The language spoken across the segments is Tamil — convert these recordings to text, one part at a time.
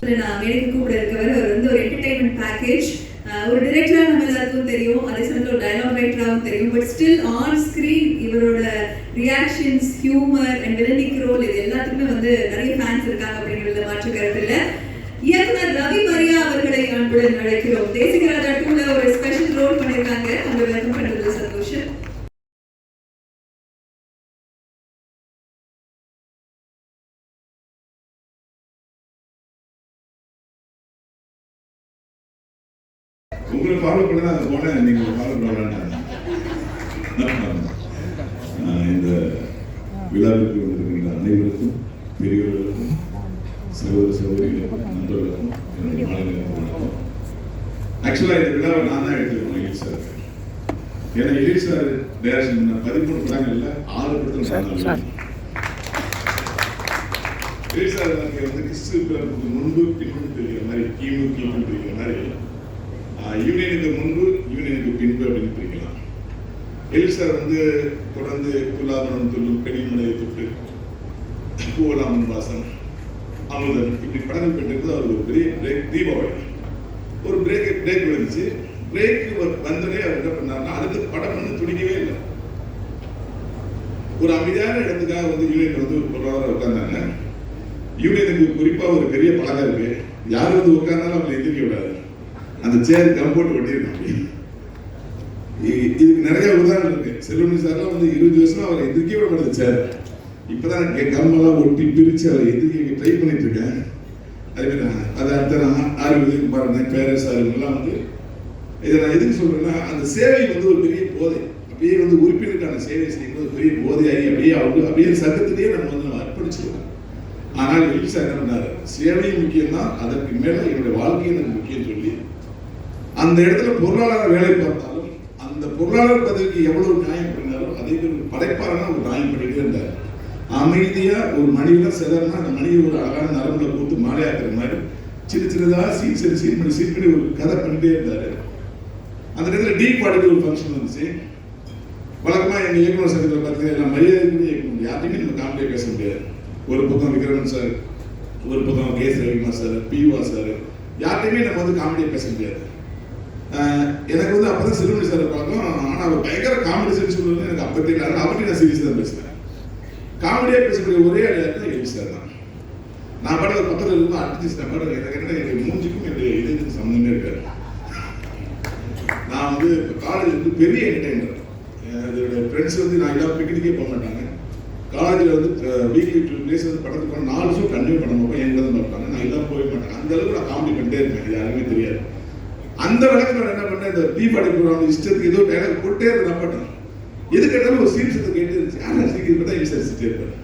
சந்தோஷத்துல நான் மேடைக்கு கூட இருக்கவர். அவர் வந்து ஒரு என்டர்டைன்மெண்ட் பேக்கேஜ். ஒரு டிரெக்டரா நம்ம எல்லாருக்கும் தெரியும், அதே சமயத்தில் ஒரு டயலாக் ரைட்டராகவும் தெரியும். பட் ஸ்டில் ஆன் ஸ்கிரீன் இவரோட ரியாக்ஷன்ஸ், ஹியூமர் அண்ட் வில்லனிக் ரோல் இது எல்லாத்துக்குமே வந்து நிறைய ஃபேன்ஸ் இருக்காங்க அப்படிங்கிறதுல மாற்று கருத்து இல்லை. இயக்குனர் ரவி மரியா அவர்களை அன்புடன் அழைக்கிறோம். தேசிகராஜா 2ல ஒரு ஸ்பெஷல் ரோல் பண்ணியிருக்காங்க. அவங்க வெல்கம் பண்றது சந்தோஷம். உங்களை ஃபாலோ பண்ண தான் போனேன், நீங்கள் ஃபாலோ பண்ணலான்ட்டாங்க. இந்த விழாவிற்கு வந்திருக்கின்ற அனைவருக்கும், பெரியவர்களுக்கும், சகோதர சகோதரிகளுக்கும், நண்பர்களுக்கும் என்னுடைய மாநில வணக்கம். ஆக்சுவலாக இந்த விழாவை நான் தான் எடுத்துருக்கோம் எழில் சார். ஏன்னா எழில் சார் டைரக்ஷன் 13 படங்கள்ல 6 படத்தில் நான் எழில் சார் எனக்கு வந்து கிறிஸ்துவுக்கு முன்பு பின்பு தெரிகிற மாதிரி, கீழ் தெரிகிற மாதிரி யூனியனுக்கு முன்பு யூனியனுக்கு பின்பு அப்படின்னு பிரிக்கலாம். எழில் சார் வந்து தொடர்ந்து துல்லாபனம் துள்ளும், பெண்ணின்மலையை தொட்டு, பூவலாமன் வாசம், அமுதன் இப்படி படங்கள் பெற்றிருந்தது. அவர் ஒரு பெரிய பிரேக், தீபாவளி ஒரு பிரேக் விழுந்துச்சு. பிரேக் வந்தோடனே அவர் என்ன பண்ணாருன்னா அடுத்த படம் வந்து துடிக்கவே இல்லை. ஒரு அமைதியான இடத்துக்காக வந்து யூனியன் வந்து பொருளாதாரம் உட்கார்ந்தாங்க. யூனியனுக்கு குறிப்பாக ஒரு பெரிய பழகம் இருக்கு, யார் வந்து உட்கார்ந்தாலும் அவங்களை எதிர்க்க விடாது. அந்த சேர் கம்போர்ட் ஒட்டியிருக்காங்க. இதுக்கு நிறைய உதாரணம் இருக்கு. செல்வமணி சார்லாம் வந்து 20 வருஷம் அவரை எதிர்க்க விட மாட்டேது சேர். இப்பதான் கம்பெல்லாம் ஒட்டி பிரிச்சு அவரை எதிர்க்க ட்ரை பண்ணிட்டு இருக்கேன். அதே மாதிரி அது அடுத்த நான் ஆரோக்கியத்துக்கு பாருங்க, பேரஸ் ஆரோக்கியம்லாம் வந்து இதை நான் எதுக்கு சொல்றேன்னா, அந்த சேவை வந்து ஒரு பெரிய போதை. அப்படியே வந்து உறுப்பினருக்கான சேவை செய்யும்போது பெரிய போதையாகி அப்படியே சங்கத்திலேயே நம்ம வந்து அர்ப்பணிச்சிருக்கோம். ஆனால் எழில் சார் என்ன பண்ணாரு, சேவை முக்கியம் தான், அதற்கு மேல என்னுடைய வாழ்க்கை எனக்கு முக்கியம் சொல்லி அந்த இடத்துல பொருளாதார வேலை பார்த்தாலும் அந்த பொருளாதார பதவிக்கு எவ்வளவு நியாயம் பண்ணினாலும் அதே ஒரு படைப்பாளனா ஒரு நியாயம் பண்ணிட்டே இருந்தார். அமைதியா ஒரு மணியெல்லாம் செதறனா அந்த மணியை ஒரு அழகான நரம்புல போட்டு மாலையாக்குற மாதிரி சின்னதா சீன் பண்ணி ஒரு கதை பண்ணிட்டே இருந்தாரு. அந்த இடத்துல டீப் பாடிக்கு ஒரு ஃபங்க்ஷன் வந்துச்சு. வழக்கமா எங்க இயக்குனர் சங்கத்தில் பார்த்தீங்கன்னா எல்லாம் மரியாதைக்குரிய இயக்குனர், யார்ட்டையுமே நம்ம காமெடியாக பேச முடியாது. ஒரு பக்கம் விக்ரமன் சார், ஒரு பக்கம் கேஸ் ரவிக்குமார் சார், பிவா சார், யார்ட்டையுமே நம்ம வந்து காமெடியாக பேச முடியாது. எனக்கு வந்து அப்பதான் செல்வமணி சார் பார்க்கும். ஆனால் அவர் பயங்கர காமெடி செஞ்சு சொல்லுவது எனக்கு அப்போ தெரியல. அவர்கிட்ட நான் சீரியஸாக தான் பேசுவேன். காமெடியாக பேசக்கூடிய ஒரே இடத்துல எழில் சார் தான். நான் பாட ஒரு பக்கத்தில் இருக்கும் அடிச்சு பாட எனக்கு என்ன, என்னுடைய மூஞ்சிக்கும் என்னுடைய இதுக்கு சம்மந்தமே இருக்காரு. நான் வந்து இப்போ காலேஜ் வந்து பெரிய என்டர்டைனர். என்னோட ஃப்ரெண்ட்ஸ் வந்து நான் எல்லாம் பிக்னிக்கே போக மாட்டாங்க. காலேஜில் வந்து வீக்லி 2 டேஸ் வந்து படத்துக்கு போனால் 4 ஷோ கண்டினியூ பண்ண மாட்டோம். எங்கே தான் பார்ப்பாங்க, நான் எல்லாம் போக மாட்டேன். அந்த அளவுக்கு நான் காமெடி பண்ணிட்டே இருப்பேன், இது யாருமே தெரியாது. அந்த வழக்கு நான் என்ன பண்ணேன், இந்த தீபாவளி ப்ரோக்ராம் இஷ்டத்துக்கு ஏதோ டைலாக் போட்டே இருந்த மாட்டேன். எது கேட்டாலும் ஒரு சீரியஸத்தை கேட்டு இருந்துச்சு. யாரும் சிரிக்கிறது பார்த்தா எழில் சார் சிரிச்சிட்டே இருப்பார்.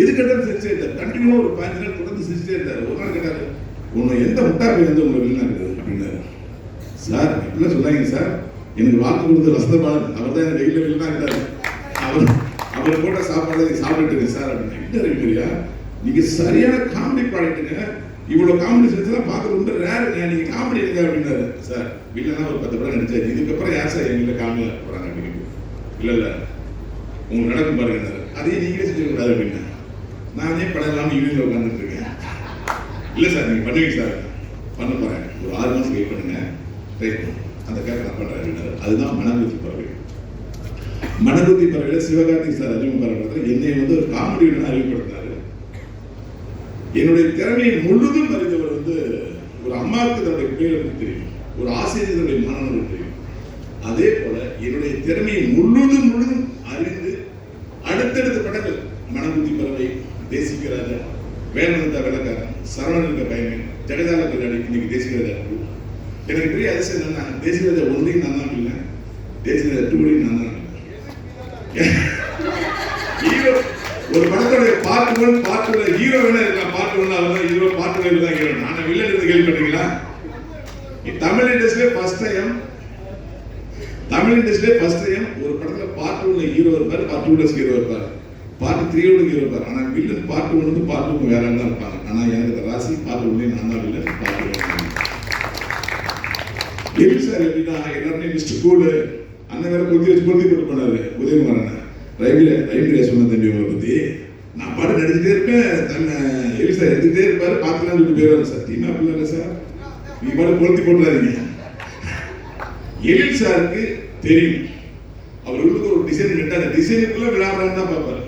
எது கேட்டாலும் சிரிச்சே இருந்தார். கண்டினியூவாக ஒரு 15 நாள் தொடர்ந்து சிரிச்சிட்டே இருந்தார். ஒரு நாள் கேட்டாரு, உன்னை எந்த முட்டாப்பை வந்து உங்களுக்கு வில்லனா இருக்குது அப்படின்னாரு. சார் இப்படிலாம் சொல்லாங்க சார், எனக்கு வாக்கு கொடுத்த வசந்தபாலன் அவர் தான் எனக்கு வெயில வில்லனா இருந்தாரு. அவர் போட்ட சாப்பாடு சாப்பிட்டுங்க சார் அப்படின்னு. என்ன அறிவிக்கிறியா, நீங்க சரியான காமெடி ப்ராடக்ட்டுங்க, இவ்வளவு காமெடி செஞ்சா பார்க்க ரொம்ப ரேருங்க, நீங்க காமெடி எடுங்க அப்படின்னாரு. சார் வில்லனா ஒரு 10 படம் நடிச்சாச்சு, இதுக்கப்புறம் யார் சார் எங்களை காமெடியா போறாங்க அப்படின்னு. இல்ல உங்களுக்கு நடக்கும் பாருங்க, அதையே நீங்களே செஞ்சுக்கூடாது அப்படின்னா. நானே படம் இல்லாமல் யூனியன்ல உட்காந்துட்டு இருக்கேன். இல்ல சார் நீங்க பண்ணுவீங்க சார், பண்ண போறேன், ஒரு 6 மாசம் வெயிட் பண்ணுங்க, ட்ரை பண்ணுங்க, அந்த கேரக்டர் நான் பண்றேன் அப்படின்னாரு. அதுதான் மனகுத்தி பறவை. மனகுத்தி பறவையில சிவகார்த்திக் சார் அறிமுகப்படுத்துற என்னை வந்து ஒரு காமெடியுடன் அறிமுகப்படுத்தினாரு. என்னுடைய திறமையை முழுதும் அறிந்தவர் வந்து ஒரு அம்மாவுக்கு தன்னுடைய பிள்ளைகளுக்கு தெரியும், ஒரு ஆசிரியர்களுடைய மாணவர்களுக்கு தெரியும். அதே போல என்னுடைய திறமையை முழுதும் அறிந்து அடுத்தடுத்த படங்கள் மனகுத்தி பறவை, தேசிகராஜா, வேலனந்தா வெள்ளக்காரன், சரவணனுக்கு பயமே, ஜெகதால கல்லாடி, இன்னைக்கு தேசிகராஜா 2. எனக்கு பெரிய அதிசயம் என்னன்னா, தேசிகராஜா 1 நான் தான் இல்லை, தேசிகராஜா 2 நான் தான் இல்லை. ஹீரோ ஒரு படத்தோட பார்ட் 1 பார்ட் 2 ஹீரோ வேணா இருக்கலாம், பார்ட் 1 அவர்தான் ஹீரோ, பார்ட் 2 தான் ஹீரோ. ஆனா வில்லன் இருந்து கேள்விப்பட்டீங்களா? தமிழ் இண்டஸ்ட்ரியிலே ஃபர்ஸ்ட் டைம் ஒரு படத்துல பார்ட் 1ல ஹீரோ இருப்பாரு, பார்ட் 2ல ஹீரோ இருப்பாரு, பார்ட் 3ல ஹீரோ இருப்பாரு. ஆனா வில்லன் பார்ட் 1 பார்ட் 2 வேற தான் இருப்பாங்க. ஆனா எனக்கு ராசி பார்ட் 1 நான் தான் வில்லன், பார்ட் 2. எழில் சார் எப்படின்னா எல்லாருமே மிஸ்டர் கூல் அண்ணன் வேற கொத்தி வச்சு கொத்தி போட்டு பண்ணாரு. உதயகுமார் அண்ணன் ரைமிலே சொன்ன தம்பி உங்களை பத்தி நான் பாட்டு நடிச்சுட்டே இருப்பேன், தன்னை எலி சார் எடுத்துக்கிட்டே இருப்பாரு, பார்த்துலான்னு சொல்லி போயிடுவாங்க. சத்தியமா அப்படிலாம் இல்லை சார், நீ பாட்டு கொளுத்தி போட்டுறாதீங்க. எழில் சாருக்கு தெரியும் அவர்களுக்கு ஒரு டிசைன் கேட்டு அந்த டிசைனுக்குள்ள விளையாடுறான்னு தான் பார்ப்பாரு.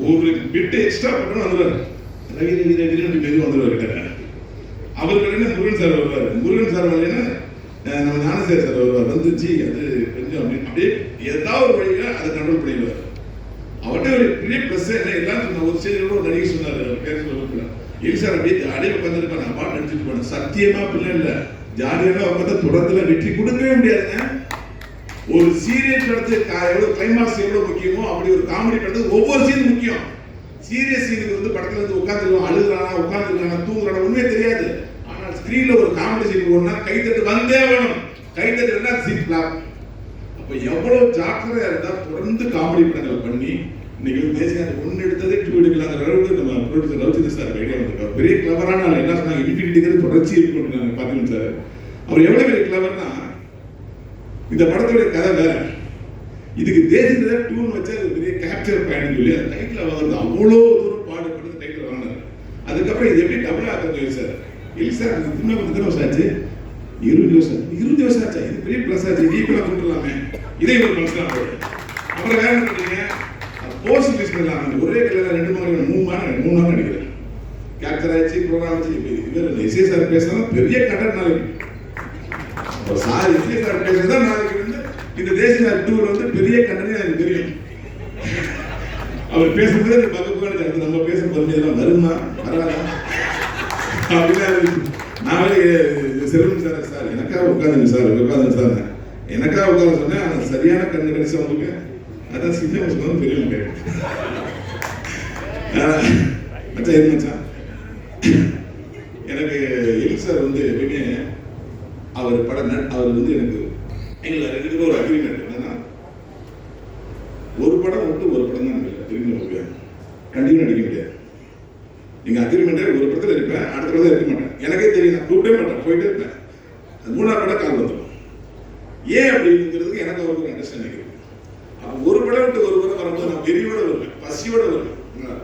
ஒரு பிட்டு எக்ஸ்ட்ரா பண்ணணும் வந்துடுவார், மெதுவாக வந்துடுவார் கிட்ட. அவருக்கு என்ன முருகன் சார் வருவார், முருகன் சார் வரலைன்னா நம்ம ஞானசேகர் சார் வருவார். வந்துச்சு அது கொஞ்சம் அப்படியே ஏதாவது ஒரு வழியில் அதை கண்ட்ரோல் பண்ணிடுவார். அவர்கிட்ட ஒரு பெரிய ப்ளஸ் என்ன எல்லாரும் ஒரு ஸ்டேஜோட ஒரு நடிகை சொன்னார், பேர் சொல்லக்கூடாது. எலி சார் அப்படியே ஜாலியாக உட்காந்துருப்பாங்க, நான் பாட்டு நடிச்சுட்டு போனேன். சத்தியமா பிள்ளை இல்லை, ஜாலியாக உட்காந்து தொடர்த்துல வெற்றி கொடுக்கவே முடியாதுங்க. ஒரு சீரியஸ் படத்து எவ்வளவு கிளைமாக்ஸ் எவ்வளவு முக்கியமோ அப்படி ஒரு காமெடி படத்துக்கு ஒவ்வொரு சீன் முக்கியம். சீரியஸ் சீனுக்கு வந்து படத்துல இருந்து உட்காந்துருவோம், அழுகுறானா உட்காந்துருக்கானா தூங்குறானா உண்மையே தெரியாது. ஆனால் ஸ்கிரீன்ல ஒரு காமெடி சீன் போனா கைத்தட்டு வந்தே வேணும், கைத்தட்டு சீட் பிளாப். அப்ப எவ்வளவு ஜாக்கிரதையா இருந்தா தொடர்ந்து காமெடி படங்கள் பண்ணி இன்னைக்கு தேசிய ஒன்னு எடுத்ததே டூ எடுக்கலாங்கிற அளவுக்கு நம்ம ப்ரொடியூசர் ரவிச்சந்திர சார் ஐடியா வந்திருக்காரு. பெரிய கிளவரான ஆள். என்ன சொன்னாங்க, இன்ஃபினிட்டிங்கிறது தொடர்ச்சி இருக்கு பாத்தீங்க சார். அவர் எவ்வளவு பெரிய கிளவர்னா, இந்த படத்துடைய கதை வேற, இதுக்கு தேசிய டூன்னு வச்சா அது பெரிய கேப்சர் பாயிண்ட் சொல்லி அந்த டைட்டில் வாங்குறது அவ்வளோ தூரம் பாடுபட்டு டைட்டில் வாங்கினார். அதுக்கப்புறம் இது எப்படி டபுள் ஆக்கிறது சார். இல்லை சார் அது இன்னும் எத்தனை வருஷம் ஆச்சு, 20 வருஷம் ஆச்சா, இது பெரிய ப்ளஸ் ஆச்சு, ஈக்குவலாக கொண்டுலாமே, இதே ஒரு ப்ளஸ் தான். அப்புறம் வேற என்ன பண்ணீங்க, போஸ்ட் ரிலீஸ் பண்ணலாம், ஒரே கல்யாணம் 2 நாள் நடிக்கிறேன், கேப்சர் ஆயிடுச்சு, ப்ரோக்ராம் ஆச்சு. இவர் எஸ்ஏ சார் பேசினா பெரிய கடன் நாளைக்கு சார் எஸ்ஏ சார் பேசுறதான் நாளைக்கு வந்து இந்த தேசிய டூர் வந்து பெரிய கண்டனே எனக்கு தெரியும். அவர் பேசும்போது அந்த பக்கத்து நம்ம பேச பொறுமையெல்லாம் வருமா வராதா அப்படின்னு நானே செல்வன் சார் சார் எனக்காக உட்காந்துங்க சார் எனக்காக உட்காந்து சொன்னேன். ஆனால் சரியான கண்ணு கிடைச்சா உங்களுக்கு அதான் சின்ன வயசுல பெரியவங்க மச்சான் எது மச்சான். எனக்கு எலி சார் வந்து எப்பயுமே அவர் அவர் வந்து எனக்கு எங்களுக்கு 2 பேரும் ஒரு அக்ரிமெண்ட் என்னன்னா, ஒரு படம் விட்டு ஒரு படம் தான் நடிக்கல, திரும்பி முடியாது, கண்டிப்பாக நடிக்க முடியாது. நீங்க அக்ரிமெண்டே ஒரு படத்தில் இருப்பேன், அடுத்த படத்தில் இருக்க மாட்டேன். எனக்கே தெரியும், நான் கூப்பிட்டே மாட்டேன், போயிட்டே இருப்பேன். 3ஆவது படம் கால் வந்துடும். ஏன் அப்படிங்கிறதுக்கு எனக்கு அவருக்கு ஒரு அண்டர்ஸ்டாண்டிங் இருக்கு. அப்போ ஒரு படம் விட்டு ஒரு படம் வரும்போது நான் வெறியோட வருவேன், பசியோட வருவேன்,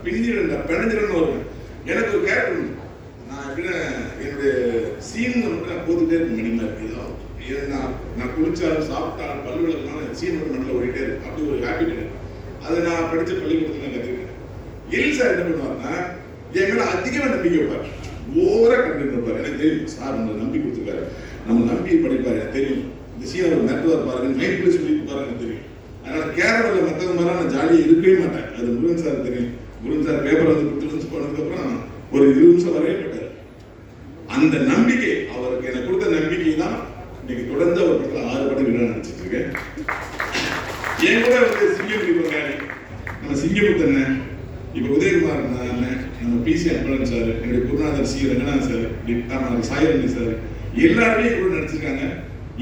பிஞ்சிட பிணைஞ்சிடன்னு வருவேன். எனக்கு ஒரு கேரக்டர் உண்டு. நான் எப்படின்னா என்னுடைய சீன் மட்டும் நான் போட்டுட்டே இருப்பேன். மணி மாதிரி நான் குளிச்சாலும் சாப்பிட்டாலும் பல்லு விளக்குனாலும் சீன் மட்டும் மண்ணில் ஓடிட்டே இருக்கும். அப்படி ஒரு ஹேபிட் எனக்கு. அதை நான் படித்த பள்ளிக்கூடத்தில் நான் கற்றுக்கிறேன். எலி சார் என்ன பண்ணுவாருன்னா, என் மேலே அதிகமாக நம்பிக்கை வைப்பார், ஓவராக கண்டு இருப்பார். எனக்கு தெரியும் சார் நம்மளை நம்பி கொடுத்துருக்காரு, நம்ம நம்பி படிப்பார், எனக்கு தெரியும். இந்த சீனை ஒரு நட்டுவார் பாருங்க, மைண்ட் பிளேஸ் சொல்லி பாருங்க, எனக்கு தெரியும். அதனால கேரளாவில் மற்றவங்க மாதிரி நான் ஜாலியாக இருக்கவே மாட்டேன். அது முருகன் சார் தெரியும். முருகன் சார் பேப்பர் வந்து கொடுத்துருந்து போனதுக்கப்புறம் ஒரு 20 நிமிஷம் வரவே மாட்டார். அந்த நம்பிக்கை, அவருக்கு எனக்கு கொடுத்த நம்பிக்கை தான் இன்னைக்கு தொடர்ந்து ஒரு படத்தில் 6 படம் விழா நினைச்சிட்டு இருக்கேன். என் கூட வந்து சிங்கம் இருப்பாங்க, நம்ம சிங்கமுத்தண்ண, இப்போ உதயகுமார் அண்ணன், நம்ம பிசி அன்பழகன் சார், என்னுடைய குருநாதர் சி ரங்கநாதன் சார், சாயரண்டி சார், எல்லாருமே கூட நடிச்சிருக்காங்க.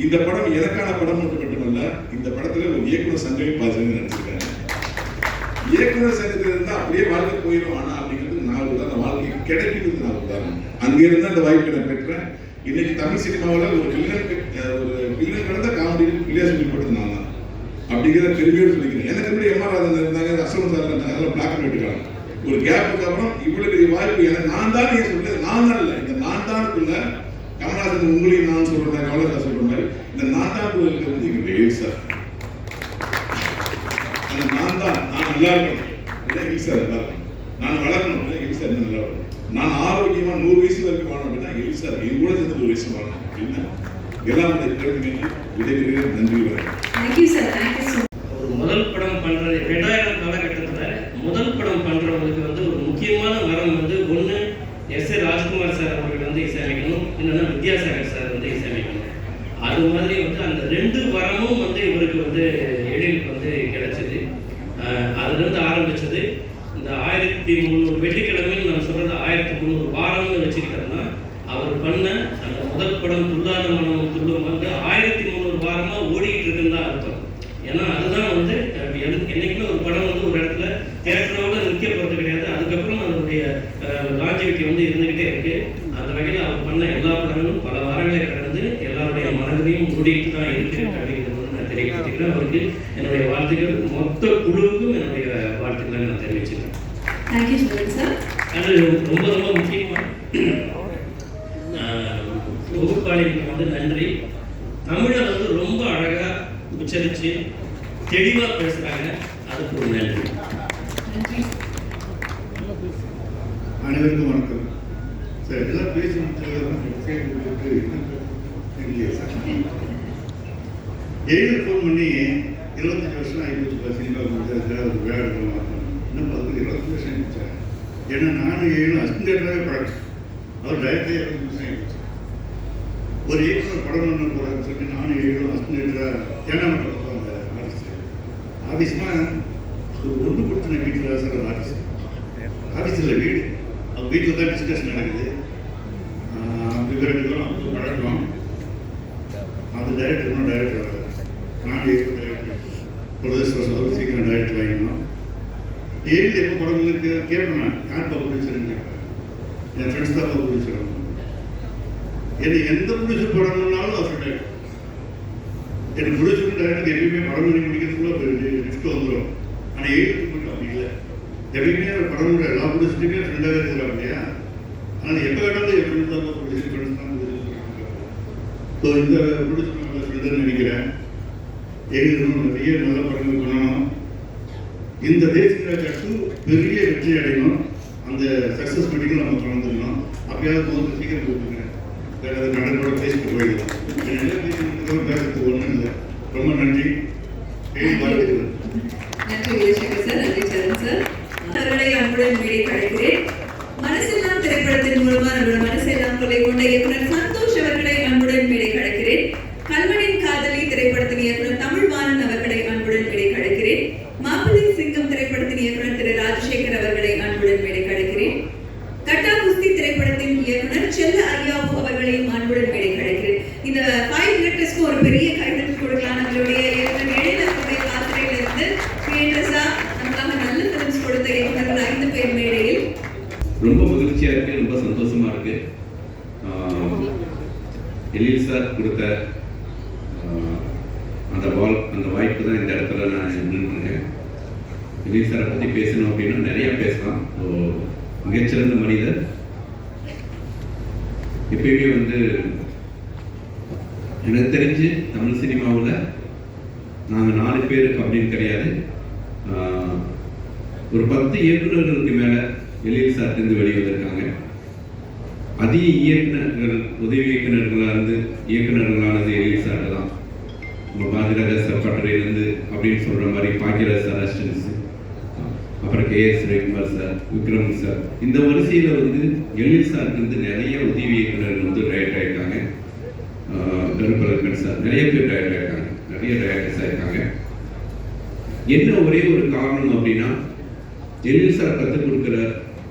இந்த படம் எனக்கான படம் மட்டுமல்ல, இந்த படத்துல ஒரு இயக்குனர் சங்கமே பாஜக நடிச்சிருக்காங்க. இயக்குனர் சங்கத்தில் இருந்தால் அப்படியே வாழ்க்கை போயிடும். ஆனால் அப்படிங்கிறது நான் உதாரணம், வாழ்க்கை கிடைக்கிறது நான் உதாரணம். அங்கிருந்து அந்த வாய்ப்பை நான் பெற்றேன். இன்னைக்கு தமிழ் சினிமாவில் ஒரு வில்லன் கடந்த காமெடியில் பிள்ளையா சொல்லி போட்டது நான் தான் அப்படிங்கிற பெருமையோடு சொல்லிக்கிறேன். எனக்கு எப்படி எம்ஆர் ராதன் இருந்தாங்க, அசோகன் சார் இருந்தாங்க, அதெல்லாம் பிளாக் அண்ட் ஒயிட். ஒரு கேப்புக்கு அப்புறம் இவ்வளவு பெரிய வாய்ப்பு எனக்கு நான் தான். நீங்க சொல்றது நான் தான் இல்லை, இந்த நான் தானுக்குள்ள கமல்ஹாசன் உங்களையும் நான் சொல்ற மாதிரி, கமல்ஹாசன் சொல்ற மாதிரி இந்த நான் தானுக்குள்ள இருக்கிறது எங்களுடைய எலி சார். அந்த நான் தான், நான் நல்லா இருக்கணும், எலி சார் நல்லா இருக்கணும், நான் வளரணும், எலி சார் நல்லா இருக்கணும், நான் ஆரோக்கியமா 100 வயசு வரைக்கும் வாழணும் அப்படின்னா எலி சார் என் கூட சேர்ந்து 100 வயசு வாழணும் அப்படின்னா எல்லாம் விடைபெறுகிறேன். நன்றி. ஒரு முதல் படம் பண்றது 2000 காலகட்டத்தில் முதல் படம் பண்றவங்களுக்கு வந்து ஒரு முக்கியமான வரம் வந்து ஒன்று எஸ்.ஏ. ராஜ்குமார் சார் அவர்கள் வந்து இசையமைக்கணும், இன்னொன்று வித்யாசாகர் சார் வந்து இசையமைக்கணும். அது மாதிரி வந்து அந்த 2 வரமும் வந்து இவருக்கு வந்து எழிலுக்கு வந்து கிடைச்சது. அதுலேருந்து ஆரம்பிச்சது இந்த 1300 வெள்ளிக்கிழமைன்னு நான் சொல்றது 1300 வாரம்னு வச்சுக்கிட்டோம்னா அவர் பண்ண அந்த முதல் படம் துள்ளாத மனம் துள்ளும் வந்து 1300 வாரமா ஓடிட்டு இருக்குன்னு தான் அர்த்தம். ஏன்னா அதுதான் வந்து என்னைக்குமே ஒரு படம் வந்து ஒரு இடத்துல தியேட்டரோட நிற்க போகிறது கிடையாது. அதுக்கப்புறம் அதனுடைய லாஞ்சிவிட்டி வந்து இருந்துகிட்டே இருக்கு. அந்த வகையில் அவர் பண்ண எல்லா படங்களும் பல வாரங்களை கடந்து எல்லாருடைய மனதிலையும் ஓடிட்டு தான் இருக்கு அப்படிங்கிறது நான் தெரிவிச்சுக்கிறேன். அவருக்கு என்னுடைய வாழ்த்துக்கள், மொத்த குழுவுக்கும் என்னுடைய வாழ்த்துக்களை நான் தெரிவிச்சுக்கிறேன். Thank you Sharan sir. அது ரொம்ப ரொம்ப முக்கியமாக தொகுப்பாளிக்கு வந்து நன்றி. தமிழை வந்து ரொம்ப அழகாக உச்சரித்து தெளிவாக பேசுகிறாங்க, அதுக்கு ஒரு நன்றி. நன்றி. அனைவருக்கும் வணக்கம் சார். எல்லாம் பேசி எழுதி ஃபோன் பண்ணி 25 வருஷம் ஆகிப்போச்சு சினிமா ஒரு வேலை இன்னும் 25 வருஷம் ஆகிடுச்சா. ஏன்னா நானும் 7 அசிஸ்டண்டாகவே பழக்கம். அவர் டைரக்டே 25 வருஷம் ஆகிடுச்சு. ஒரு இயக்குனர் படம் பண்ண போகிறான்னு சொல்லி நானும் 7 அசிஸ்டண்டாக ஏன்னா அந்த ஆஃபீஸ் ஆஃபீஸ்னா ஒரு ஒன்று கொடுத்துன வீட்டில் சார் ஆஃபீஸ் ஆஃபீஸில் வீடு அவங்க வீட்டில் தான் டிஸ்கஷன் நடக்குது. விவரங்களும் அவங்க பழக்கம். அந்த டைரக்டர் இன்னும் டைரக்டர் வராது. நான் டைரக்டர் பிரதேசம் சீக்கிரம் டைரக்டர் வாங்கினோம். ஏரியில் எப்போ படங்களுக்கு கேட்பேன் நான் யார் பார்க்க ப்ரொடியூசர்னு கேட்பேன். என் ஃப்ரெண்ட்ஸ் தான் பார்க்க ப்ரொடியூசர். எனக்கு எந்த ப்ரொடியூசர் படம்னாலும் அவர் டைரக்டர். எனக்கு ப்ரொடியூசர் டைரக்டர் எப்பயுமே படம் பண்ணி முடிக்கிறதுக்குள்ள லிஸ்ட் வந்துடும். ஆனால் எழுதுக்கு மட்டும் அப்படி இல்லை. எப்பயுமே படம் எல்லா ப்ரொடியூசருமே ஃப்ரெண்டாகவே இருக்கிறாங்க இல்லையா. ஆனால் எப்போ கேட்டாலும் எப்படி இருந்தாலும் ப்ரொடியூசர் ஃப்ரெண்ட்ஸ் தான் ப்ரொடியூசர். ஸோ இந்த ப்ரொடியூசர் நல்ல ஃப்ரெண்டுன்னு நினைக்கிறேன். எழுதணும், நிறைய நல்ல படங்கள் பண்ணணும். இந்த தேசிய கட்டு பெரிய வெற்றி அடையணும். அந்த சக்ஸஸ் மீட்டிங்கில் நம்ம கலந்துக்கணும். அப்பயாவது முதல்ல சீக்கிரம் கொடுத்துருங்க. வேறு அதை கடனோட பேசிட்டு போயிடலாம். என்ன பேசுறதுக்கு ஒன்றும் இல்லை. ரொம்ப நன்றி. வாழ்த்துக்கள். நன்றி விஜயசங்கர் சார். நன்றி சரண் சார். அவர்களை அன்புடன் மேடை அழைக்கிறேன். மனசெல்லாம் திரைப்படத்தின் மூலமா நம்மளோட மனசெல்லாம் கொள்ளை கொண்ட இயக்குனர் சந்தோஷ் அவர்களை அன்புடன் மேடை அழைக்கிறேன். கல்வனின் காதலி திரைப்படத்தின் இயக்குனர் தமிழ்வாணன் அவர்களை அன்புடன் மேடை அழைக்கிறேன். மாப்பிள்ளை சிங்கம் திரைப்படத்தின் இயக்குனர் திரு ராஜசேகர் அவர்களை அன்புடன் மேடை அழைக்கிறேன். கட்டா குஸ்தி திரைப்படத்தின் இயக்குனர் செல்ல ஐயாவு அவர்களையும் அன்புடன் மேடை அழைக்கிறேன். இந்த 5 டிரெக்டர்ஸ்க்கு ஒரு பெரிய கைதட்டல் கொடுக்கலாம். நம்மளுடைய இயக்குனர் எழிலனுடைய பாத்திரையில இருந்து கிரியேட்டர்ஸா நமக்காக நல்ல ஃபிலிம்ஸ் கொடுத்த இயக்குனர்கள் 5 பேர் மேடையில். ரொம்ப மகிழ்ச்சியாக இருக்குது, ரொம்ப சந்தோஷமாக இருக்குது. எழில் சார் கொடுத்த அந்த வாய்ப்பு தான் இந்த இடத்துல நான் நின்றுருக்கேன். எழில் சாரை பற்றி பேசணும் அப்படின்னா நிறையா பேசலாம். மிகச்சிறந்த மனிதர். எப்பயுமே வந்து எனக்கு தெரிஞ்சு தமிழ் சினிமாவில் நாங்கள் 4 பேர் அப்படின்னு கிடையாது, ஒரு 10 இயக்குநர்களுக்கு மேலே எழில் சார்லேருந்து வெளிவந்திருக்காங்க. அதிக இயக்குநர்கள், உதவி இயக்குநர்களானது எழில் சார்ட்டு தான். நம்ம பாக்யராஜ் சார் பட்டறையிலேருந்து அப்படின்னு சொல்கிற மாதிரி பாக்யராஜ் சார் அசிஸ்டன்ஸு, அப்புறம் KS Ravikumar sir, Vikram sir, இந்த வரிசையில் வந்து எழில் சார்லேருந்து நிறைய உதவி இயக்குநர்கள் வந்து டைரக்டர் ஆகிருக்காங்க. கருப்பழகன் சார், நிறைய பேர் டைரக்டர் ஆகிருக்காங்க, நிறைய டைரக்டர்ஸ் ஆகிருக்காங்க. என்ன ஒரே ஒரு காரணம் அப்படின்னா, எழில் சார் கற்றுக் கொடுக்குற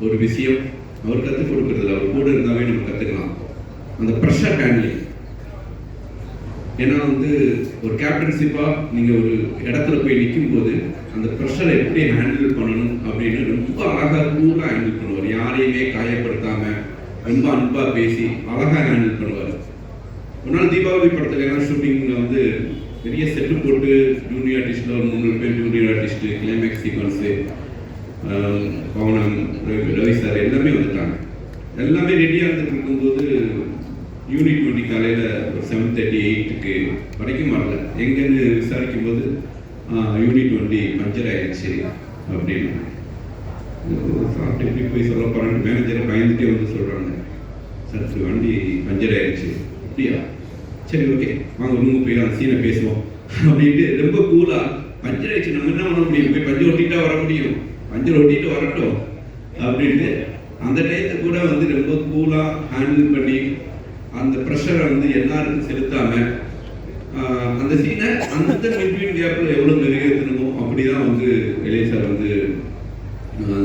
ஒரு விஷயம், அவர் கற்றுக் கொடுக்குறதுல அவர் கூட இருந்தாவே நம்ம கற்றுக்கலாம். அந்த ப்ரெஷர் ஹேண்ட்லிங். ஏன்னா வந்து ஒரு கேப்டன்ஷிப்பாக நீங்கள் ஒரு இடத்துல போய் நிற்கும் போது அந்த ப்ரெஷரை எப்படி ஹேண்டில் பண்ணணும் அப்படின்னு ரொம்ப அழகாக கூலாக ஹேண்டில் பண்ணுவார். யாரையுமே காயப்படுத்தாமல் ரொம்ப அன்பாக பேசி அழகாக ஹேண்டில் பண்ணுவார். ஒரு நாள் தீபாவளி படத்துல எல்லாம் ஷூட்டிங்கில் வந்து பெரிய செட்டு போட்டு ஜூனியர் ஆர்டிஸ்டில் ஒரு 3 பேர் ஜூனியர் ஆர்டிஸ்ட்டு, கிளைமேக்ஸ் சீக்வன்ஸு, பவனம், ரவி சார் எல்லாமே வந்துட்டாங்க. எல்லாமே ரெடியாக இருந்துட்டு இருக்கும்போது யூனிட் 20 காலையில் ஒரு 7:38 வரைக்கும் வரல. எங்கேன்னு விசாரிக்கும் போது யூனிட் 20 பஞ்சர் ஆயிடுச்சு அப்படின்னு சாப்பிட்டு எப்படி போய் சொல்ல போகிறாங்க. மேனேஜரை பயந்துட்டே வந்து சொல்கிறாங்க, சார் வண்டி பஞ்சர் ஆயிடுச்சு. அப்படியா, சரி ஓகே வாங்க ரூமுக்கு போய் அந்த சீனை பேசுவோம் அப்படின்ட்டு ரொம்ப கூலாக, பஞ்சர் ஆயிடுச்சு நம்ம என்ன பண்ண முடியும், போய் பஞ்சர் ஒட்டிட்டா வர முடியும், பஞ்சர் ஒட்டிட்டு வரட்டும் அப்படின்ட்டு அந்த டயத்தை கூட வந்து ரொம்ப கூலாக ஹேண்டில் பண்ணி அந்த ப்ரெஷரை வந்து எல்லாருக்கும் செலுத்தாமல் அந்த சீனை அந்த மிட்வீன் கேப்பில் எவ்வளோ நிறைவேற்றணுமோ அப்படி தான் வந்து எழில் சார் வந்து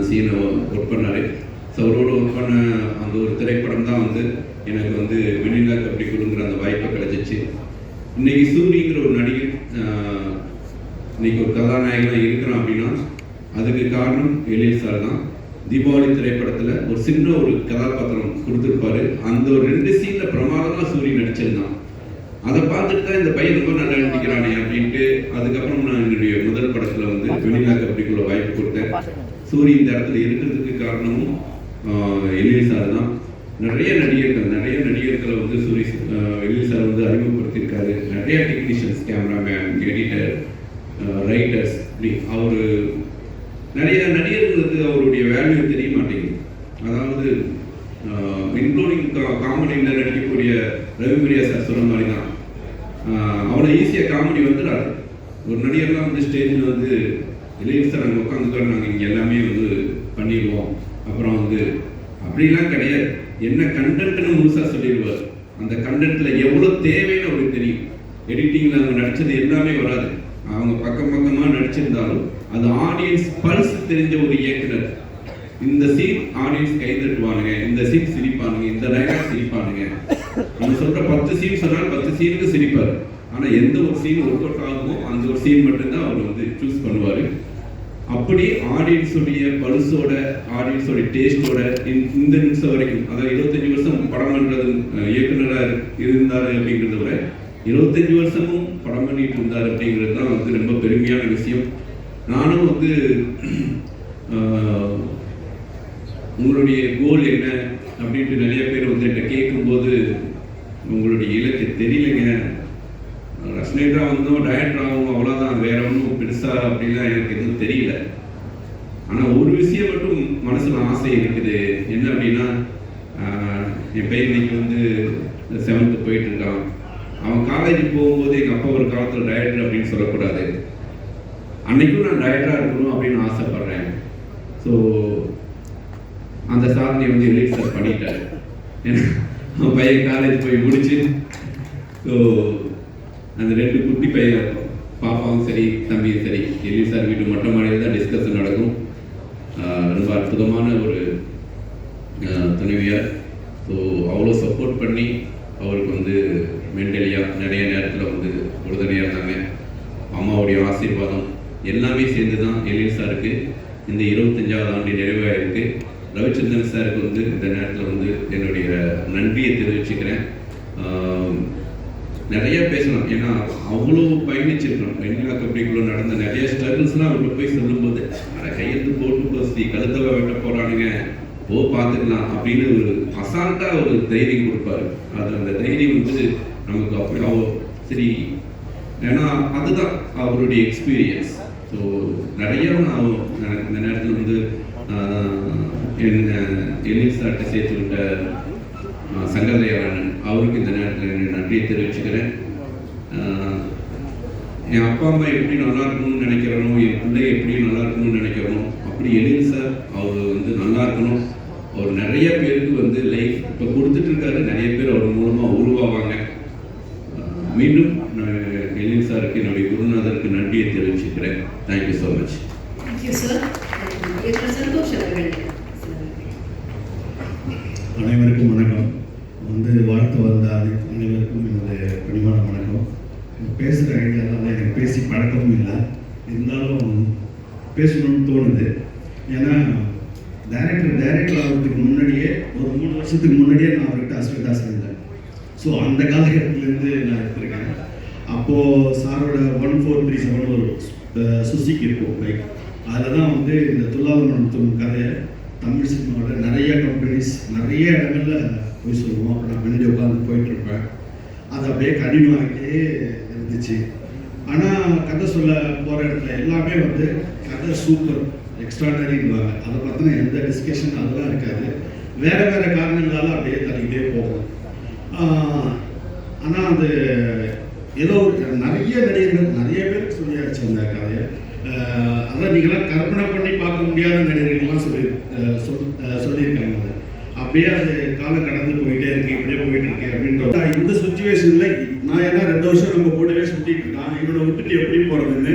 சீனை ஒர்க் பண்ணார். ஸோ அவரோட ஒர்க் பண்ண அந்த ஒரு திரைப்படம் தான் வந்து எனக்கு வந்து வெண்ணிலா கபடி குழுங்கிற அந்த வாய்ப்பை கிடைச்சிச்சு. இன்னைக்கு சூரிங்கிற ஒரு நடிகர் இன்னைக்கு ஒரு கதாநாயகனாக இருக்கிறான் அப்படின்னா அதுக்கு காரணம் எழில் சார் தான். தீபாவளி திரைப்படத்தில் ஒரு சின்ன ஒரு கதாபாத்திரம் கொடுத்துருப்பாரு. அந்த ஒரு 2 சீனில் பிரமாதமாக சூரிய நடிச்சிருந்தான். அதை பார்த்துட்டு தான் இந்த பையன் ரொம்ப நல்லா நடிக்கிறானே அப்படின்ட்டு அதுக்கப்புறம் நான் என்னுடைய முதல் படத்தில் வந்து வெண்ணிலா கபடிக்குள்ள வாய்ப்பு கொடுத்தேன். சூரி இந்த இடத்துல இருக்கிறதுக்கு காரணமும் எழில் சார் தான். நிறைய நடிகர்களை வந்து சூரி எழில் சார் வந்து அறிமுகப்படுத்தியிருக்காரு. நிறைய டெக்னீஷியன்ஸ், கேமராமேன், எடிட்டர், ரைட்டர்ஸ், இப்படி அவர் நிறைய நடிகர்களுக்கு அவருடைய வேல்யூ தெரிய மாட்டேங்குது. அதாவது இன்க்ளூடிங் காமெடியில் நடிக்கக்கூடிய ரவிபிரியா சார் சொன்ன மாதிரி தான், அவ்வளோ ஈஸியாக காமெடி வந்துடாது. ஒரு நடிகர்லாம் வந்து ஸ்டேஜில் வந்து எழில் சார் நாங்கள் உட்காந்துக்கிற நாங்கள் இங்கே எல்லாமே வந்து பண்ணிடுவோம், அப்புறம் வந்து அப்படிலாம் கிடையாது. என்ன கண்டென்ட்னு முழுசாக சொல்லிடுவார். அந்த கண்டென்ட்டில் எவ்வளோ தேவைன்னு அவருக்கு தெரியும். எடிட்டிங்கில் அவங்க நடித்தது எல்லாமே வராது. அவங்க பக்கமாக நடிச்சிருந்தாலும் அது ஆடியன்ஸ் பல்ஸ் தெரிஞ்ச ஒரு இயக்குனர். இந்த சீன் ஆடியன்ஸ் கைதட்டுவானுங்க, இந்த சீன் சிரிப்பானுங்க, இந்த டைலாக் சிரிப்பானுங்க. நம்ம சொல்கிற 10 சீன் சொன்னால் 10 சீனுக்கு சிரிப்பார். ஆனால் எந்த ஒரு சீன் ஒர்க் அவுட் ஆகுமோ அந்த ஒரு சீன் மட்டும்தான் அவர் வந்து சூஸ் பண்ணுவார். அப்படி ஆடியன்ஸுடைய பல்ஸோட, ஆடியன்ஸோட டேஸ்டோட இந்த நிமிஷம் வரைக்கும், அதாவது 25 வருஷம் படம் பண்ணுறது இயக்குனராக இருந்தார் அப்படிங்கிறத விட 25 வருஷமும் படம் பண்ணிட்டு இருந்தார் அப்படிங்கிறது தான் வந்து ரொம்ப பெருமையான விஷயம். நானும் வந்து உங்களுடைய கோல் என்ன அப்படின்ட்டு நிறைய பேர் வந்து என்கிட்ட கேட்கும்போது, உங்களுடைய இலக்கு தெரியலைங்க, ரஷ்னேட்டராக வந்தோம், டைரக்டர் ஆகும், அவ்வளோதான், வேற ஒன்றும் பெருசாக அப்படிலாம் எனக்கு எதுவும் தெரியல. ஆனால் ஒரு விஷயம் மட்டும் மனசில் ஆசை இருக்குது. என்ன அப்படின்னா, என் பையன் இன்னைக்கு வந்து 7th போயிட்டு இருக்கான். அவன் காலேஜ் போகும்போது எங்கள் அப்பா ஒரு காலத்தில் டைரக்டர் அப்படின்னு சொல்லக்கூடாது, அன்னைக்கும் நான் டைரக்டராக இருக்கணும் அப்படின்னு ஆசைப்படுறேன். ஸோ அந்த சாதனை வந்து எழில் சார் பண்ணிட்டார். ஏன்னா அவன் பையன் காலேஜ் போய் முடிச்சு, ஸோ அந்த 2 குட்டி பையன், பாப்பாவும் சரி தம்பியும் சரி, எழில் சார் வீட்டு மொட்டை மாடியில் தான் டிஸ்கஷன் நடக்கும். ரொம்ப அற்புதமான ஒரு துணைவியார். ஸோ அவ்வளோ சப்போர்ட் பண்ணி அவருக்கு வந்து மென்டலியாக நிறைய நேரத்தில் வந்து உறுதுணையாக இருந்தாங்க. அம்மாவுடைய ஆசீர்வாதம் எல்லாமே சேர்ந்து தான் எழில் சாருக்கு இந்த 25வது ஆண்டு நிறைவாயிருக்கு. ரவிச்சந்திரன் சாருக்கு வந்து இந்த நேரத்தில் வந்து என்னுடைய நன்றியை தெரிவிச்சுக்கிறேன். நிறைய பேசலாம், ஏன்னா அவ்வளோ பயணிச்சிருக்கணும். வெண்ணிலா கபடிக்குள்ள நடந்த நிறைய ஸ்ட்ரகிள்ஸ்லாம் அவர்கிட்ட போய் சொல்லும்போது, அதை கையெழுத்து போட்டு போசி கழுத்தவ வெட்ட போகிறானுங்க, பார்த்துக்கலாம் அப்படின்னு ஒரு அசால்ட்டாக ஒரு தைரியம் கொடுப்பாரு. அது அந்த தைரியம் வந்து நமக்கு அப்படி சரி, ஏன்னா அதுதான் அவருடைய எக்ஸ்பீரியன்ஸ். ஸோ நிறைய நான் இந்த நேரத்தில் வந்து எழில் சார்ட்ட சேர்த்து விட்ட சங்கரதேவன் அவருக்கு இந்த நேரத்தில் நன்றியை தெரிவிச்சுக்கிறேன். என் அப்பா அம்மா எப்படி நல்லா இருக்கணும்னு நினைக்கிறனோ, என் பிள்ளை எப்படி நல்லா இருக்கணும்னு நினைக்கிறனோ, அப்படி எழில் சார் அவர் வந்து நல்லா இருக்கணும். அவர் நிறைய பேருக்கு வந்து லைஃப் இப்போ கொடுத்துட்டு இருக்காரு. நிறைய பேர் அவர் மூலமாக உருவாவாங்க. மீண்டும் எழில் சாருக்கு என்னுடைய குருநாதருக்கு நன்றியை தெரிவிச்சுக்கிறேன். Thank you so much. Thank you sir. Santosh அவர்கள். அனைவருக்கும் வணக்கம். வந்து வாழ்த்து வந்த அனைவருக்கும் என்னுடைய பணிவான வணக்கம். பேசுகிற ஐடியாலாம் எனக்கு பேசி பழக்கமும் இல்லை, இருந்தாலும் பேசணும்னு தோணுது. ஏன்னா டைரக்டர் ஆகிறதுக்கு முன்னாடியே ஒரு 3 வருஷத்துக்கு முன்னாடியே நான் அவர்கிட்ட அஸ்வதாஸ் இருந்தேன். ஸோ அந்த காலகட்டத்திலேருந்து நான் எடுத்திருக்கேன். அப்போது சாரோட 1437 ஒரு சுசிக்கு இருக்கும் பைக், அதில் தான் வந்து இந்த துல்லாதமனம் கதையை தமிழ் சினிமாவோட நிறைய கம்பெனிஸ் நிறைய இடங்களில் போய் சொல்லுவோம். அப்போ நான் முன்னாடி உட்காந்து போயிட்டுருப்பேன். அது அப்படியே கண்டினியூ ஆகிட்டே இருந்துச்சு. ஆனால் கதை சொல்ல போகிற இடத்துல எல்லாமே வந்து கதை சூப்பர் எக்ஸ்ட்ராடனரிங்குவாங்க. அதை பற்றின எந்த டிஸ்கஷன் அதெல்லாம் இருக்காது. வேறு வேறு காரணங்களால் அப்படியே தள்ளிக்கிட்டே போகும். ஆனால் அது ஏதோ நிறைய நடிகர்கள் நிறைய பேருக்கு சொல்லியாச்சு அந்த கதையை. அதான் நீங்களாம் கற்பனை பண்ணி பார்க்க முடியாத நடிகர்கள்லாம் சொல்லியிருக்காங்க. அது அப்படியே அது காலம் கடந்து போயிட்டே இருக்கு, இப்படியே போயிட்டு இருக்கு அப்படின்ற இந்த சுச்சுவேஷனில் நான் ஏன்னா 2 வருஷம் நம்ம கூடவே சுற்றிட்டு இருக்கான், இவனை விட்டுட்டு எப்படி போகிறதுன்னு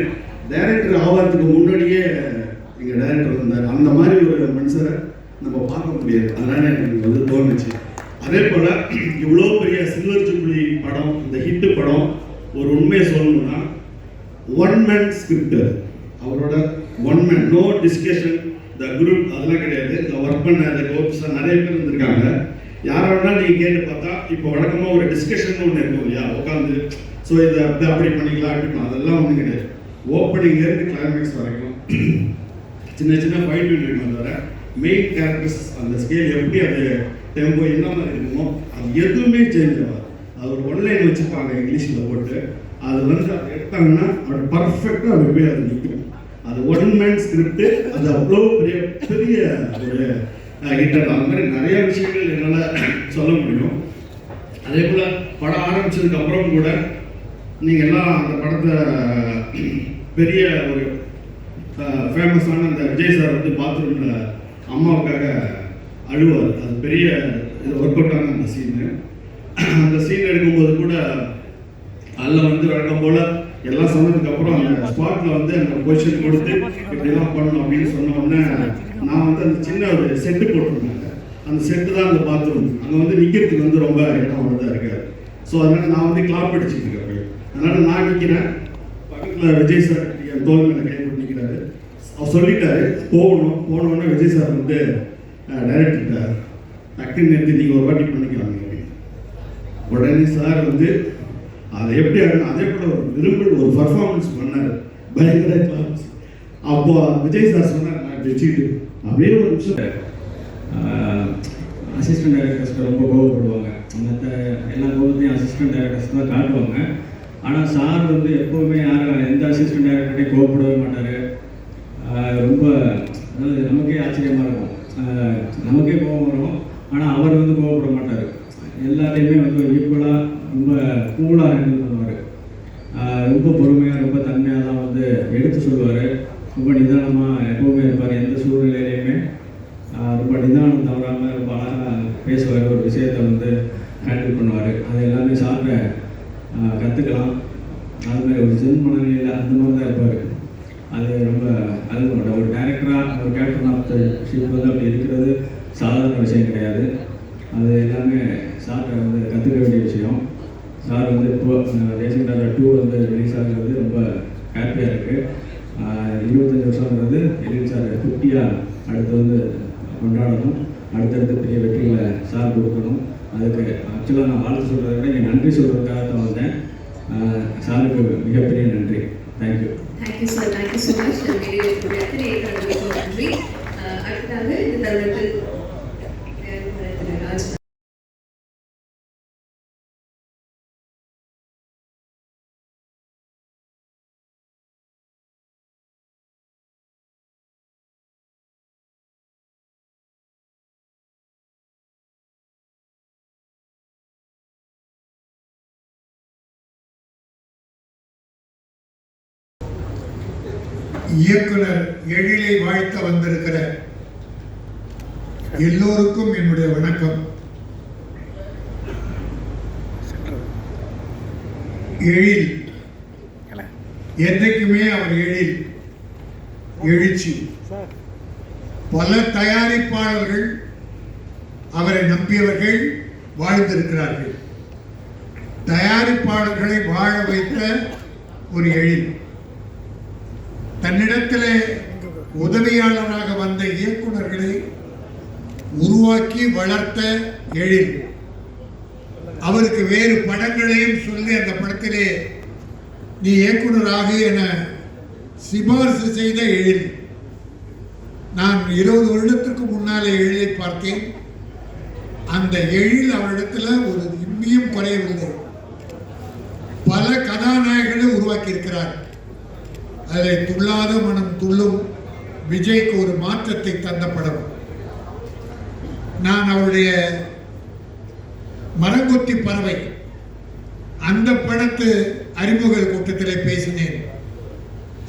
டைரக்டர் ஆகிறதுக்கு முன்னாடியே எங்கள் டைரக்டர் இருந்தார். அந்த மாதிரி ஒரு மனுஷரை நம்ம பார்க்க முடியாது. அதனால் எனக்கு வந்து தோணுச்சு. அதே போல் இவ்வளோ பெரிய சில்வர் ஜூப்ளி படம், இந்த ஹிட்டு படம், ஒரு உண்மையை சொல்லணும்னா 1 மேன் ஸ்கிரிப்ட். அவரோட 1 man, no discussion, the group அதெல்லாம் கிடையாது. இந்த ஒர்க் பண்ண அந்த கோப்ஸ் நிறைய பேர் இருந்திருக்காங்க. யாரை வேணால் நீங்கள் கேட்டு பார்த்தா இப்போ வழக்கமாக ஒரு டிஸ்கஷன் ஒன்று இருக்கும் இல்லையா, உட்காந்து ஸோ இதை அப்படி பண்ணிக்கலாம் அப்படின்னு, அதெல்லாம் ஒன்றும் கிடையாது. ஓப்பனிங்லேருந்து கிளைமேக்ஸ் வரைக்கும் சின்ன சின்ன ஃபைன் டியூனிங் தவிர மெயின் கேரக்டர்ஸ் அந்த ஸ்கேல் எப்படி அது டெம்போ என்ன மாதிரி இருக்குமோ அது எதுவுமே சேஞ்ச் ஆகாது. அது ஒரு ஒன்லைன் வச்சுருப்பாங்க இங்கிலீஷில் போட்டு, அது வந்து அதை எடுத்தாங்கன்னா அது பர்ஃபெக்டாக அது போய் அது நிற்கும். அது ஒன் மேன் ஸ்கிரிப்டு, அது அவ்வளோ பெரிய பெரிய ஒரு ஹிட்டர். அது மாதிரி நிறைய விஷயங்கள் என்னால் சொல்ல முடியும். அதே போல் படம் ஆரம்பிச்சதுக்கு அப்புறம் கூட நீங்கள் எல்லாம் அந்த படத்தை பெரிய ஒரு ஃபேமஸான அந்த விஜய் சார் வந்து பாத்ரூமில் அம்மாவுக்காக அழுவார். அது பெரிய ஒர்க் அவுட் ஆன அந்த சீனு. அந்த சீன் எடுக்கும்போது கூட அதில் வந்து வழக்கம் போல் எல்லாம் சொன்னதுக்கப்புறம் அந்த ஸ்பாட்டில் வந்து அந்த பொசிஷன் கொடுத்து இப்படிலாம் பண்ணணும் அப்படின்னு சொன்ன உடனே நான் வந்து அந்த சின்ன ஒரு செட்டு போட்டிருந்தாங்க. அந்த செட்டு தான் அந்த பாத்ரூம். அங்கே வந்து நிற்கிறதுக்கு வந்து ரொம்ப இடம் அவ்வளோதான் இருக்காது. ஸோ அதனால் நான் வந்து கிளாப் அடிச்சுட்டு இருக்கேன். அதனால் நான் நிற்கிறேன், பக்கத்தில் விஜய் சார் என் தோல் மேலே கை போட்டு நிற்கிறாரு. அவர் சொல்லிட்டாரு போனோடனே விஜய் சார் வந்து டைரக்டர் டக்குன்னு நிறுத்தி நீங்கள் ஒரு வாட்டி பண்ணிக்கிறாங்க அப்படின்னு. உடனே சார் வந்து அதை எப்படி அதே போல ஒரு விரும்பி ஒரு பர்ஃபார்மன்ஸ் பண்ணார், பயங்கர கிளாப்ஸ். அப்போ விஜய் சார் சொன்னார், நான் இப்படி வச்சுக்கிட்டு அப்படியே ஒரு நிமிஷம். அசிஸ்டன்ட் டைரக்டர்ஸ்க்கு ரொம்ப கோவப்படுவாங்க. மற்ற எல்லா கோவத்தையும் அசிஸ்டன்ட் டைரக்டர்ஸ் தான் காட்டுவாங்க. ஆனால் சார் வந்து எப்போவுமே யாரும் எந்த அசிஸ்டன்ட் டைரக்டரையும் கோவப்படவே மாட்டார். ரொம்ப அதாவது நமக்கே ஆச்சரியமாக இருக்கும். நமக்கே கோவம் வரும், ஆனால் அவர் வந்து கோவப்பட மாட்டார். எல்லாத்தையுமே வந்து ஈக்குவலாக ரொம்ப கூலாக ஹேண்டில் பண்ணுவார். ரொம்ப பொறுமையாக ரொம்ப தன்மையாக தான் வந்து எடுத்து சொல்லுவார். ரொம்ப நிதானமாக எப்போவுமே இருப்பார். எந்த சூழ்நிலையிலையுமே ரொம்ப நிதானம் தவறாமல் ரொம்ப அழகாக பேசுவார். ஒரு விஷயத்தை வந்து ஹேண்டில் பண்ணுவார். அது எல்லாமே சாப்பிட கற்றுக்கலாம். அதுமாதிரி ஒரு ஜென் மனநிலையில் அந்த மாதிரி தான் இருப்பார். அது ரொம்ப அது ஒரு டைரக்டராக ஒரு கேப்டன் ஆஃப் த ஷிப் வந்து அப்படி இருக்கிறது சாதாரண விஷயம் கிடையாது. அது எல்லாமே சார்ட்ட வந்து கற்றுக்க வேண்டிய விஷயம். சார் வந்து இப்போ ரேசிங் டாக்டர் 2 வந்து ரிலீஸ் ஆகிறது ரொம்ப ஹாப்பியாக இருக்குது. 25 வருஷங்கிறது எழில் சார் 50யாக அடுத்து வந்து கொண்டாடணும். அடுத்தடுத்து பெரிய வெற்றிகளை சார் கொடுக்கணும். அதுக்கு ஆக்சுவலாக நான் வாழ்த்து சொல்கிறத விட இங்கே நன்றி சொல்கிறதுக்காக தான் வந்தேன். சாருக்கு மிகப்பெரிய நன்றி. Thank you. Thank you sir, thank you so much. நன்றி. அடுத்ததாக இந்த தருணத்தில் ராஜ் இயக்குனர் எழிலை வாழ்த்த வந்திருக்கிற எல்லோருக்கும் என்னுடைய வணக்கம். எழில் என்றைக்குமே அவர் எழுச்சி. பல தயாரிப்பாளர்கள் அவரை நம்பியவர்கள் வாழ்ந்திருக்கிறார்கள். தயாரிப்பாளர்களை வாழ வைத்த ஒரு எழில். தன்னிடத்திலே உதவியாளராக வந்த இயக்குனர்களை உருவாக்கி வளர்த்த எழில். அவருக்கு வேறு படங்களையும் சொல்லி அந்த படத்திலே நீ இயக்குனராக என சிபாரிசு செய்த எழில். நான் 20 வருடத்துக்கு முன்னாலே எழிலை பார்த்தேன். அந்த எழில் அவரிடத்தில் ஒரு இம்மியும் குறையவில்லை. பல கதாநாயகர்களை உருவாக்கி இருக்கிறார். அதில் துள்ளாத மனம் துள்ளும் விஜய்க்கு ஒரு மாற்றத்தை தந்த படம். நான் அவருடைய மரங்கொத்தி பறவை அந்த படத்து அறிமுக கூட்டத்தில் பேசினேன்.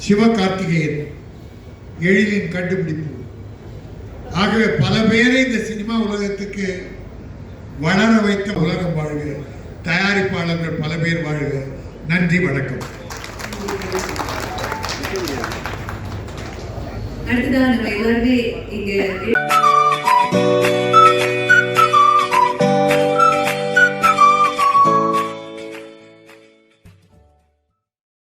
சிவகார்த்திகேயன் எழிலின் கண்டுபிடிப்பு. ஆகவே பல பேரை இந்த சினிமா உலகத்துக்கு வளர வைத்த உலகம் வாழ்க. தயாரிப்பாளர்கள் பல பேர் வாழ்க. நன்றி, வணக்கம். அடுத்ததான் நம்ம எல்லாருமே இங்க